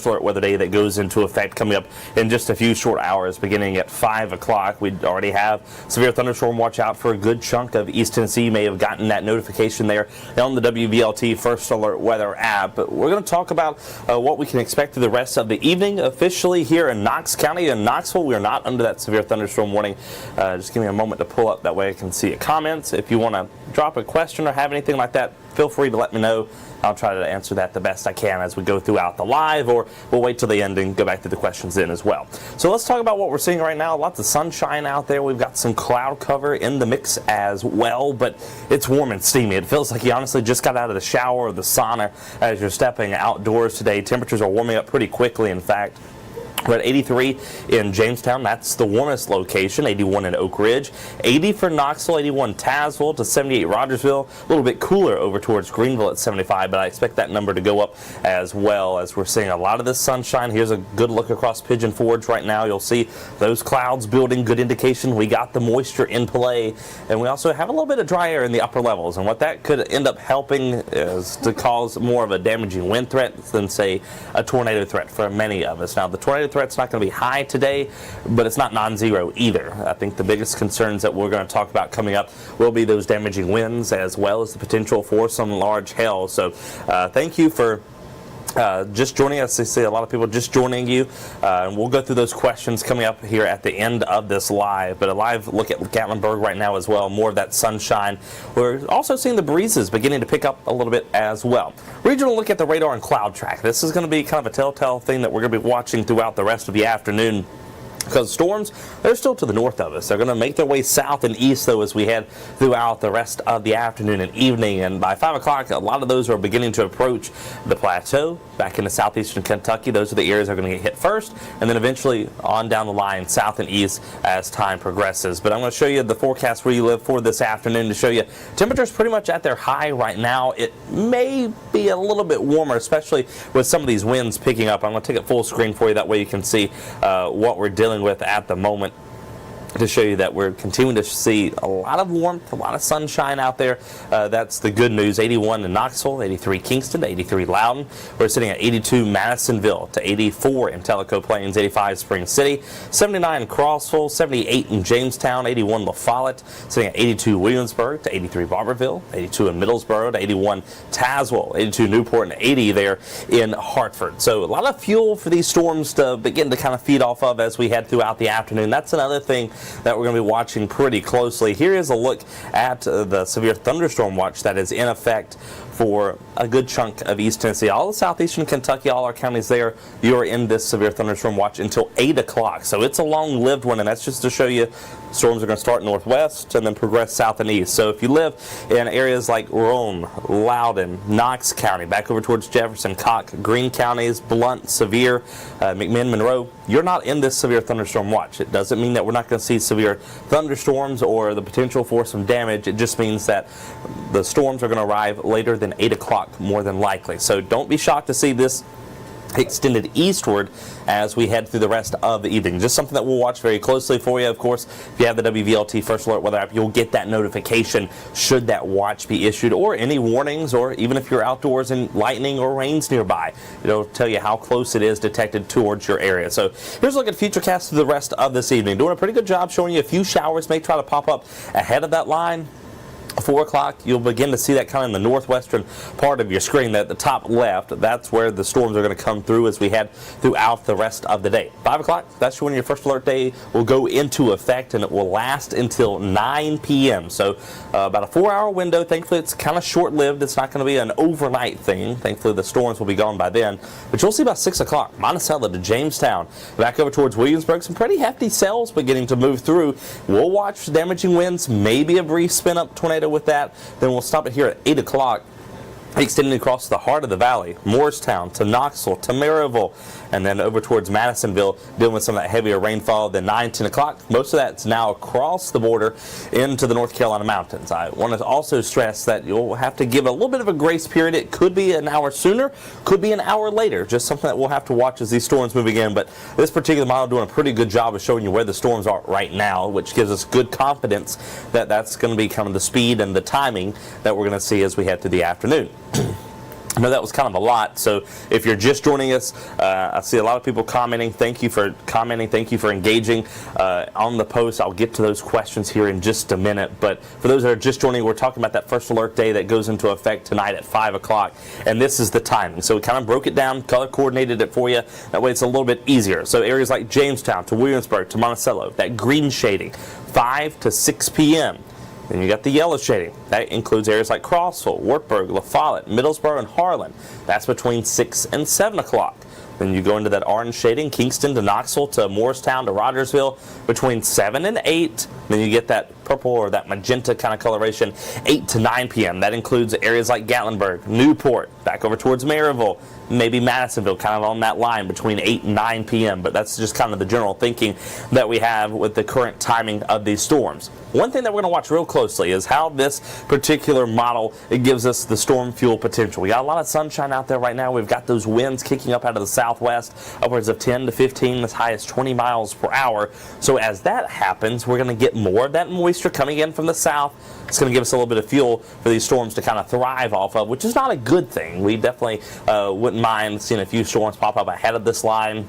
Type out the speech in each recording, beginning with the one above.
First Alert Weather Day that goes into effect coming up in just a few short hours, beginning at 5 o'clock. We already have severe thunderstorm watch out for a good chunk of East Tennessee. You may have gotten that notification there on the WVLT First Alert Weather app. But we're going to talk about what we can expect through the rest of the evening. Officially here in Knox County and Knoxville, we are not under that severe thunderstorm warning. Just give me a moment to pull up, that way I can see your comments. If you want to drop a question or have anything like that, feel free to let me know. I'll try to answer that the best I can as we go throughout the live, or we'll wait till the end and go back to the questions then as well. So let's talk about what we're seeing right now. Lots of sunshine out there. We've got some cloud cover in the mix as well, but it's warm and steamy. It feels like you honestly just got out of the shower or the sauna as you're stepping outdoors today. Temperatures are warming up pretty quickly, in fact. We're at 83 in Jamestown. That's the warmest location. 81 in Oak Ridge. 80 for Knoxville. 81 Tazewell to 78 Rogersville. A little bit cooler over towards Greenville at 75, but I expect that number to go up as well as we're seeing a lot of this sunshine. Here's a good look across Pigeon Forge right now. You'll see those clouds building. Good indication we got the moisture in play. And we also have a little bit of dry air in the upper levels. And what that could end up helping is to cause more of a damaging wind threat than, say, a tornado threat for many of us. Now, the tornado threat's not going to be high today, but it's not non-zero either. I think the biggest concerns that we're going to talk about coming up will be those damaging winds as well as the potential for some large hail. So thank you for just joining us. I see a lot of people just joining you, and we'll go through those questions coming up here at the end of this live. But a live look at Gatlinburg right now as well, more of that sunshine. We're also seeing the breezes beginning to pick up a little bit as well. Regional look at the radar and cloud track. This is going to be kind of a telltale thing that we're going to be watching throughout the rest of the afternoon, because storms, they're still to the north of us. They're going to make their way south and east, though, as we head throughout the rest of the afternoon and evening. And by 5 o'clock, a lot of those are beginning to approach the plateau back into southeastern Kentucky. Those are the areas that are going to get hit first, and then eventually on down the line, south and east as time progresses. But I'm going to show you the forecast where you live for this afternoon to show you temperatures pretty much at their high right now. It may be a little bit warmer, especially with some of these winds picking up. I'm going to take it full screen for you. That way you can see what we're dealing with at the moment, to show you that we're continuing to see a lot of warmth, a lot of sunshine out there. That's the good news. 81 in Knoxville, 83 Kingston, 83 Loudon. We're sitting at 82 Madisonville to 84 in Tellico Plains, 85 Spring City, 79 in Crossville, 78 in Jamestown, 81 La Follette, sitting at 82 Williamsburg to 83 Barberville, 82 in Middlesboro to 81 Tazewell, 82 Newport, and 80 there in Hartford. So a lot of fuel for these storms to begin to kind of feed off of as we head throughout the afternoon. That's another thing that we're going to be watching pretty closely. Here is a look at the severe thunderstorm watch that is in effect for a good chunk of East Tennessee. All of southeastern Kentucky, all our counties there, you are in this severe thunderstorm watch until 8 o'clock. So it's a long-lived one, and that's just to show you storms are going to start northwest and then progress south and east. So if you live in areas like Rome, Loudoun, Knox County, back over towards Jefferson, Cocke, Greene counties, Blount, Sevier, McMinn, Monroe, you're not in this severe thunderstorm watch. It doesn't mean that we're not going to see severe thunderstorms or the potential for some damage. It just means that the storms are going to arrive later than 8 o'clock more than likely. So don't be shocked to see this extended eastward as we head through the rest of the evening. Just something that we'll watch very closely for you. Of course, if you have the WVLT First Alert Weather app, you'll get that notification should that watch be issued, or any warnings, or even if you're outdoors and lightning or rain's nearby. It'll tell you how close it is detected towards your area. So here's a look at Futurecast for the rest of this evening. Doing a pretty good job showing you a few showers may try to pop up ahead of that line. 4 o'clock, you'll begin to see that kind of in the northwestern part of your screen, at the top left. That's where the storms are going to come through as we head throughout the rest of the day. 5 o'clock, that's when your first alert day will go into effect, and it will last until 9 p.m. So about a 4-hour window. Thankfully, it's kind of short-lived. It's not going to be an overnight thing. Thankfully, the storms will be gone by then. But you'll see about 6 o'clock, Monticello to Jamestown, back over towards Williamsburg, some pretty hefty cells beginning to move through. We'll watch damaging winds, maybe a brief spin-up tornado with that. Then we'll stop it here at 8 o'clock. Extending across the heart of the valley, Morristown to Knoxville to Maryville, and then over towards Madisonville, dealing with some of that heavier rainfall. Then 9, 10 o'clock, most of that's now across the border into the North Carolina mountains. I want to also stress that you'll have to give a little bit of a grace period. It could be an hour sooner, could be an hour later. Just something that we'll have to watch as these storms move again. But this particular model doing a pretty good job of showing you where the storms are right now, which gives us good confidence that that's going to be kind of the speed and the timing that we're going to see as we head through the afternoon. I know that was kind of a lot, so if you're just joining us, I see a lot of people commenting. Thank you for commenting. Thank you for engaging on the post. I'll get to those questions here in just a minute. But for those that are just joining, we're talking about that first alert day that goes into effect tonight at 5 o'clock, and this is the timing. So we kind of broke it down, color coordinated it for you. That way it's a little bit easier. So areas like Jamestown to Williamsburg to Monticello, that green shading, 5 to 6 p.m. Then you got the yellow shading. That includes areas like Crossville, Wartburg, La Follette, Middlesboro, and Harlan. That's between 6 and 7 o'clock. Then you go into that orange shading, Kingston to Knoxville to Morristown to Rogersville, between 7 and 8. Then you get that purple or that magenta kind of coloration, 8 to 9 p.m. That includes areas like Gatlinburg, Newport, back over towards Maryville, maybe Madisonville, kind of on that line between 8 and 9 p.m. But that's just kind of the general thinking that we have with the current timing of these storms. One thing that we're going to watch real closely is how this particular model, it gives us the storm fuel potential. We got a lot of sunshine out there right now. We've got those winds kicking up out of the southwest, upwards of 10 to 15, as high as 20 miles per hour. So as that happens, we're going to get more of that moisture coming in from the south. It's going to give us a little bit of fuel for these storms to kind of thrive off of, which is not a good thing. We definitely wouldn't mind seeing a few storms pop up ahead of this line,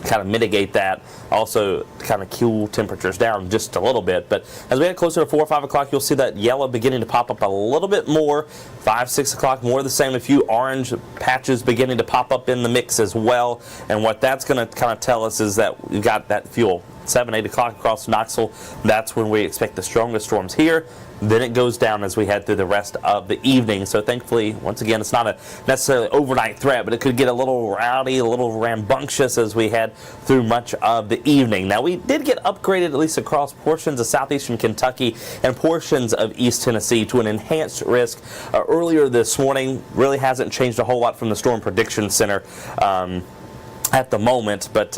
kind of mitigate that, also kind of cool temperatures down just a little bit. But as we get closer to 4 or 5 o'clock, you'll see that yellow beginning to pop up a little bit more. 5, 6 o'clock, more of the same. A few orange patches beginning to pop up in the mix as well. And what that's going to kind of tell us is that we've got that fuel. 7, 8 o'clock across Knoxville, that's when we expect the strongest storms here. Then it goes down as we head through the rest of the evening. So thankfully, once again, it's not a necessarily overnight threat, but it could get a little rowdy, a little rambunctious as we head through much of the evening. Now, we did get upgraded, at least across portions of southeastern Kentucky and portions of East Tennessee, to an enhanced risk earlier this morning. Really hasn't changed a whole lot from the Storm Prediction Center at the moment, but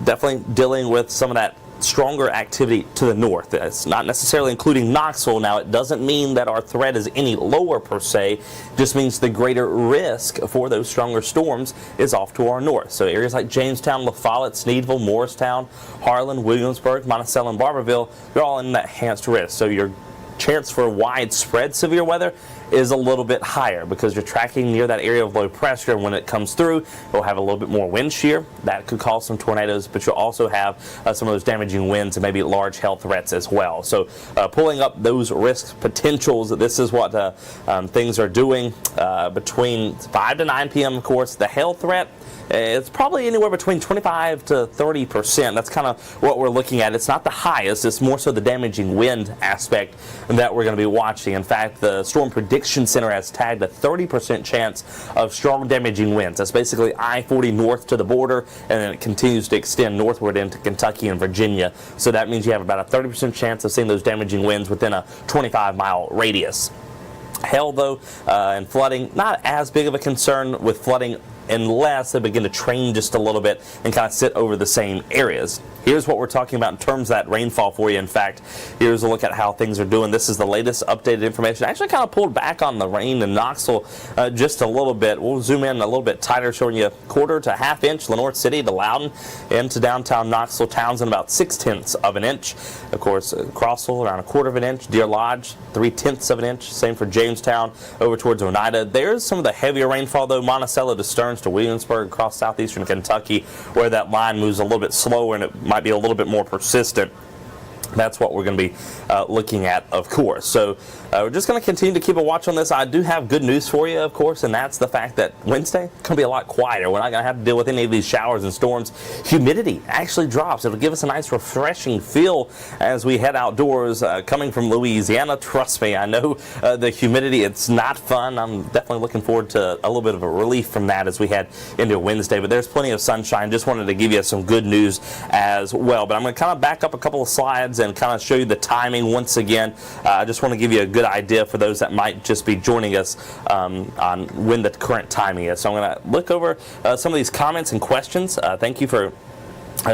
definitely dealing with some of that stronger activity to the north. It's not necessarily including Knoxville. Now, it doesn't mean that our threat is any lower per se. It just means the greater risk for those stronger storms is off to our north. So areas like Jamestown, La Follette, Sneedville, Morristown, Harlan, Williamsburg, Monticello, and Barberville, they're all in that enhanced risk. So your chance for widespread severe weather is a little bit higher because you're tracking near that area of low pressure, and when it comes through, you'll have a little bit more wind shear. That could cause some tornadoes, but you'll also have some of those damaging winds and maybe large hail threats as well. So pulling up those risk potentials, this is what things are doing between 5 to 9 p.m. Of course, the hail threat, it's probably anywhere between 25 to 30%. That's kind of what we're looking at. It's not the highest. It's more so the damaging wind aspect that we're going to be watching. In fact, the Storm Prediction Center has tagged a 30% chance of strong damaging winds. That's basically I-40 north to the border, and then it continues to extend northward into Kentucky and Virginia. So that means you have about a 30% chance of seeing those damaging winds within a 25-mile radius. Hail, though, and flooding, not as big of a concern with flooding unless they begin to train just a little bit and kind of sit over the same areas. Here's what we're talking about in terms of that rainfall for you. In fact, here's a look at how things are doing. This is the latest updated information. I actually kind of pulled back on the rain in Knoxville just a little bit. We'll zoom in a little bit tighter, showing you 1/4 to 1/2 inch. Lenoir City to Loudon into downtown Knoxville. Townsend about 6/10 of an inch. Of course, Crossville around 1/4 of an inch. Deer Lodge 3/10 of an inch. Same for Jamestown over towards Oneida. There's some of the heavier rainfall, though. Monticello to Stearns to Williamsburg across southeastern Kentucky, where that line moves a little bit slower and it might be a little bit more persistent. That's what we're going to be looking at, of course. So we're just going to continue to keep a watch on this. I do have good news for you, of course, and that's the fact that Wednesday going to be a lot quieter. We're not going to have to deal with any of these showers and storms. Humidity actually drops. It'll give us a nice refreshing feel as we head outdoors. Coming from Louisiana, trust me, I know the humidity, it's not fun. I'm definitely looking forward to a little bit of a relief from that as we head into Wednesday. But there's plenty of sunshine. Just wanted to give you some good news as well. But I'm going to kind of back up a couple of slides and kind of show you the timing once again. I just want to give you a good idea for those that might just be joining us on when the current timing is. So I'm going to look over some of these comments and questions. Thank you for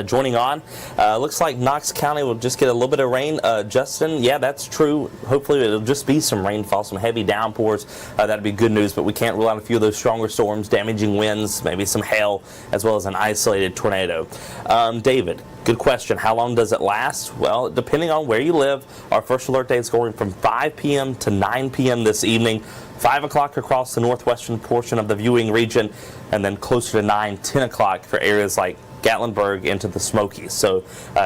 joining on. Looks like Knox County will just get a little bit of rain. Justin, yeah, that's true. Hopefully it'll just be some rainfall, some heavy downpours. That'd be good news, but we can't rule out a few of those stronger storms, damaging winds, maybe some hail, as well as an isolated tornado. David, good question. How long does it last? Well, depending on where you live, our first alert day is going from 5 p.m. to 9 p.m. this evening. 5 o'clock across the northwestern portion of the viewing region, and then closer to 9, 10 o'clock for areas like Gatlinburg into the Smokies. So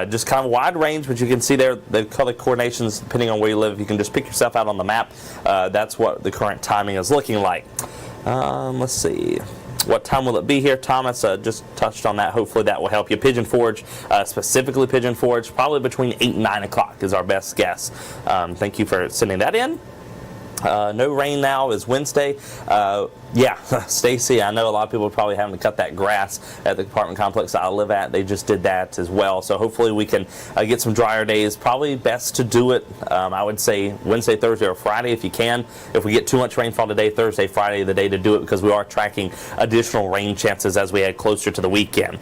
just kind of a wide range, but you can see there the color coordinations depending on where you live. You can just pick yourself out on the map. That's what the current timing is looking like. Let's see. What time will it be here? Thomas just touched on that. Hopefully that will help you. Pigeon Forge, specifically Pigeon Forge, probably between 8 and 9 o'clock is our best guess. Thank you for sending that in. No rain now is Wednesday. Yeah, Stacy, I know a lot of people are probably having to cut that grass at the apartment complex I live at. They just did that as well. So hopefully we can get some drier days. Probably best to do it, I would say, Wednesday, Thursday, or Friday if you can. If we get too much rainfall today, Thursday, Friday, the day to do it, because we are tracking additional rain chances as we head closer to the weekend.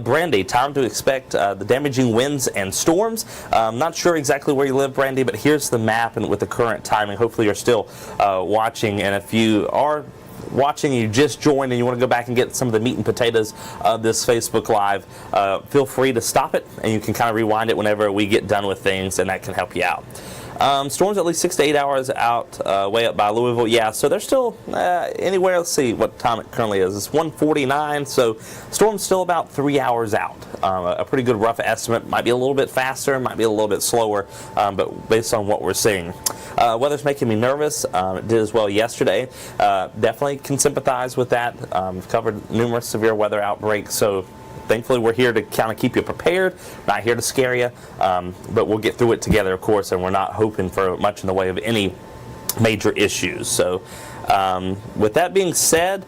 Brandy, time to expect the damaging winds and storms. Not sure exactly where you live, Brandy, but here's the map and with the current timing. Hopefully you're still watching, and if you are watching, you just joined and you want to go back and get some of the meat and potatoes of this Facebook Live, feel free to stop it and you can kind of rewind it whenever we get done with things, and that can help you out. Storms at least 6 to 8 hours out, way up by Louisville. Yeah, so they're still anywhere. Let's see what time it currently is. It's 1:49, so storm's still about 3 hours out. A pretty good rough estimate. Might be a little bit faster, might be a little bit slower, but based on what we're seeing. Weather's making me nervous. It did as well yesterday. Definitely can sympathize with that. We've covered numerous severe weather outbreaks, so thankfully we're here to kind of keep you prepared, not here to scare you, but we'll get through it together, of course, and we're not hoping for much in the way of any major issues. So with that being said,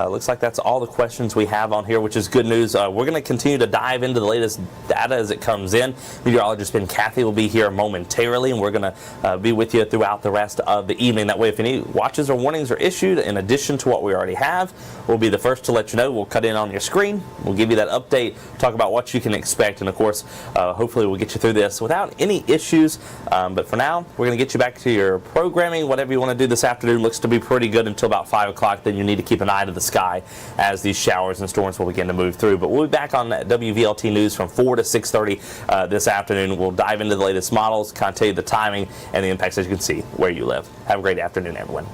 looks like that's all the questions we have on here, which is good news. We're going to continue to dive into the latest data as it comes in. Meteorologist Kathy will be here momentarily, and we're going to be with you throughout the rest of the evening. That way, if any watches or warnings are issued in addition to what we already have, we'll be the first to let you know. We'll cut in on your screen. We'll give you that update, talk about what you can expect, and of course, hopefully we'll get you through this without any issues. But for now, we're going to get you back to your programming. Whatever you want to do this afternoon looks to be pretty good until about 5 o'clock. Then you need to keep an eye to the sky as these showers and storms will begin to move through. But we'll be back on WVLT News from 4 to 6:30 this afternoon. We'll dive into the latest models, kind of tell you the timing and the impacts, as you can see, where you live. Have a great afternoon, everyone.